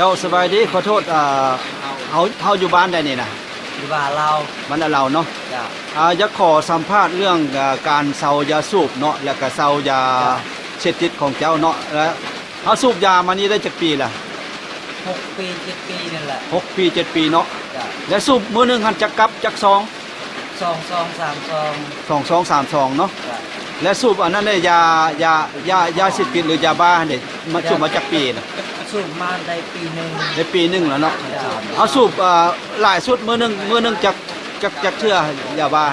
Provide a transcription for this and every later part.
เจ้าสบายดีขอโทษเขาอยู่บ้านได้นี่นะอยู่บ้านเราบ้านเราเนาะจ้ะอยากขอสัมภาษณ์เรื่องการเซายาสูบเนาะแล้วก็เซายาเสพติดของเจ้าเนาะแล้วเขาสูบยามานี่ได้จักปีละ6 ปี 7 ปีนั่นแหละ6 ปี 7 ปีเนาะจ้ะแล้วสูบมื้อนึงหันจักกับจักซอง2 3 2 3 2เนาะจ้ะและสูบอันนั้นได้ยาเสพติดหรือยาบ้าเนี่ยมาสูบมาจักปีนะสูบมาได้ปีหนึงได้ปีนึงแล้วเนาะจ้ะเอาสูบหลายสุดมื้อนึงจักเทื่อยาบ้า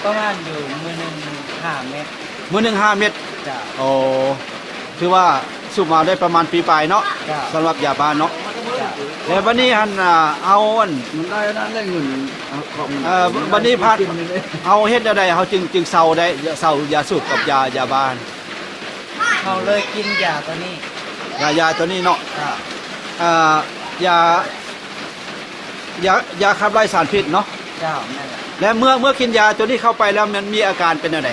ประมาณอยู่มื้อหนึง5 เม็ดมื้อนึง5 เม็ดจ้ะโอ้ถือว่าสูบมาได้ประมาณปีปลายเนาะจ้ะสำหรับยาบ้าเนาะจ้ะแล้ววันนี้หันเอาอัน มันได้นั้นได้เงินวันนี้พัดเอาเฮ็ดได้เฮาจึงเซาได้เซายาสูบกับยาบ้าเขาเลยกินยาตัวนี้ยาตัวนี้เนาะจ้ะยายาขับไล่สารพิษเนาะเจ้านั่นแหละและเมื่อกินยาตัวนี้เข้าไปแล้วมันมีอาการเป็นอะไร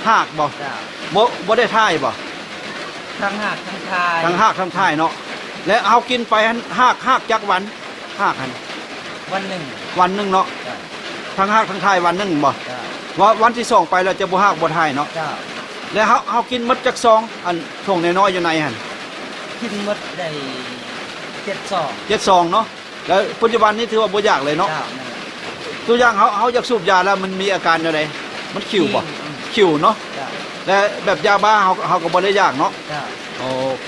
หากบ่จ้ะบ่ได้ท่ายบ่ทั้งหากทั้งทายทั้งหากทั้งท่ายเนาะและเอากินไปหากจักวันหากหันวันหนึ่งเนาะจ้ะทั้งหากทั้งท่ายวันหนึงบ่จ้ะวันที่2ไปเราจะบ่หากบ่ท่ายเนาะจ้ะแล้วเฮากินหมดจักซองอันช่วงน้อยๆอยู่ในหั่นกินหมดได้7 ซองเนาะแล้วปัจจุบันนี้ถือว่าบ่ยากเลยเนาะเจ้านั่นแหละตัวอย่างเขาอยากสูบยาแล้วมันมีอาการอะไรมันขิวบ่ขิวเนาะจ้ะและแบบยาบ้าเขาก็บ่ได้ยากเนาะจ้ะโอเค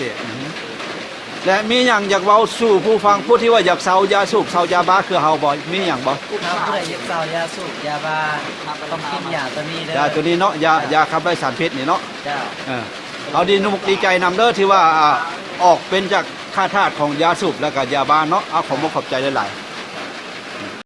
และมีอย่างอยากเว้าสู่ผู้ฟังผู้ที่ว่าอยากเซายาสูบเซายาบ้าคือเฮาบ่มีอย่างบ่ถ้าผู้ใดอยากเซายาสูบยาบ้าต้องกินยาตัวนี้เด้อยาตัวนี้เนาะยาขับไล่สารพิษนี่เนาะจ้ะเขาดีนุกดีใจนำเด้อที่ว่าออกเป็นจากค่าทาสของยาสูบแล้วก็ยาบ้าเนาะเอาขอบใจหลายๆ